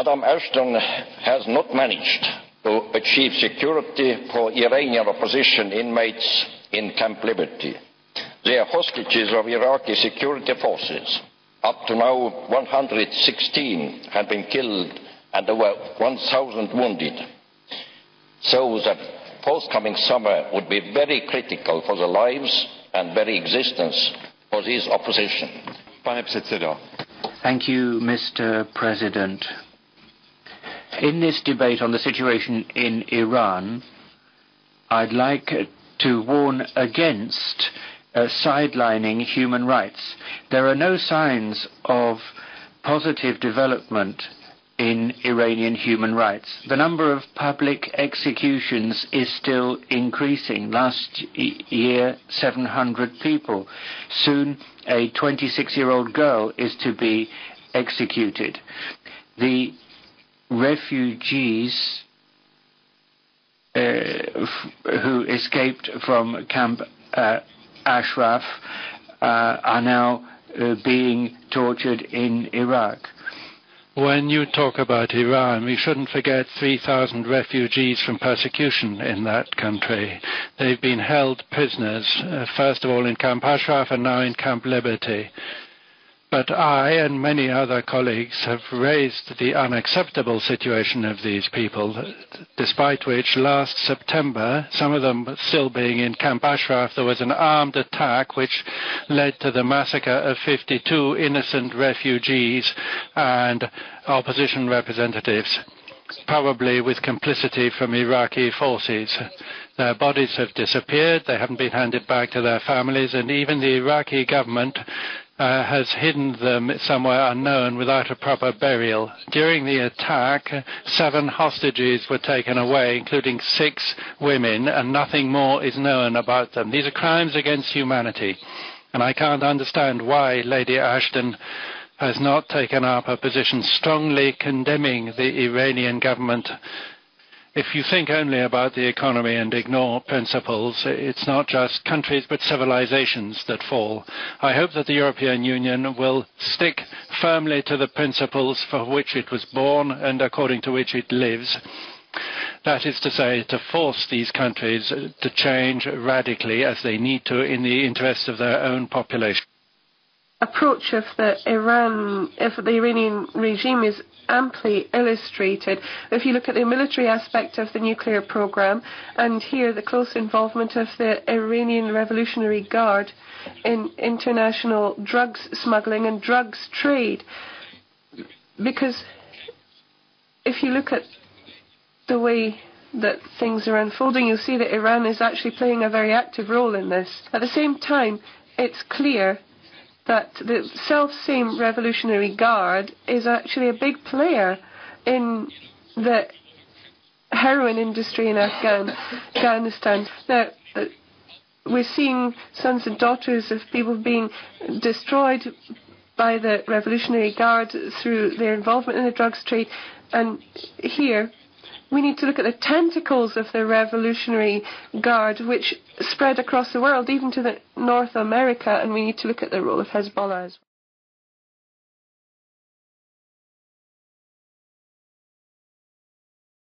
Madam Ashton has not managed to achieve security for Iranian opposition inmates in Camp Liberty. They are hostages of Iraqi security forces. Up to now, 116 have been killed and over 1,000 wounded. So that forthcoming summer would be very critical for the lives and very existence for this opposition. Thank you, Mr. President. In this debate on the situation in Iran, I'd like to warn against sidelining human rights. There are no signs of positive development in Iranian human rights. The number of public executions is still increasing. Last year, 700 people. Soon, a 26-year-old girl is to be executed. The refugees who escaped from Camp Ashraf are now being tortured in Iraq. When you talk about Iran, we shouldn't forget 3,000 refugees from persecution in that country. They've been held prisoners, first of all in Camp Ashraf and now in Camp Liberty. But I and many other colleagues have raised the unacceptable situation of these people, despite which last September, some of them still being in Camp Ashraf, there was an armed attack which led to the massacre of 52 innocent refugees and opposition representatives, probably with complicity from Iraqi forces. Their bodies have disappeared, they haven't been handed back to their families, and even the Iraqi government has hidden them somewhere unknown without a proper burial. During the attack, 7 hostages were taken away, including 6 women, and nothing more is known about them. These are crimes against humanity, and I can't understand why Lady Ashton has not taken up a position strongly condemning the Iranian government. If you think only about the economy and ignore principles, it's not just countries but civilizations that fall. I hope that the European Union will stick firmly to the principles for which it was born and according to which it lives. That is to say, to force these countries to change radically as they need to in the interest of their own population. Approach of the Iranian regime is amply illustrated. If you look at the military aspect of the nuclear program, and here the close involvement of the Iranian Revolutionary Guard in international drugs smuggling and drugs trade. Because if you look at the way that things are unfolding, you'll see that Iran is actually playing a very active role in this. At the same time, it's clear that the self-same Revolutionary Guard is actually a big player in the heroin industry in Afghanistan. Now, we're seeing sons and daughters of people being destroyed by the Revolutionary Guard through their involvement in the drugs trade. And here, we need to look at the tentacles of the Revolutionary Guard, which spread across the world, even to North America, and we need to look at the role of Hezbollah as well.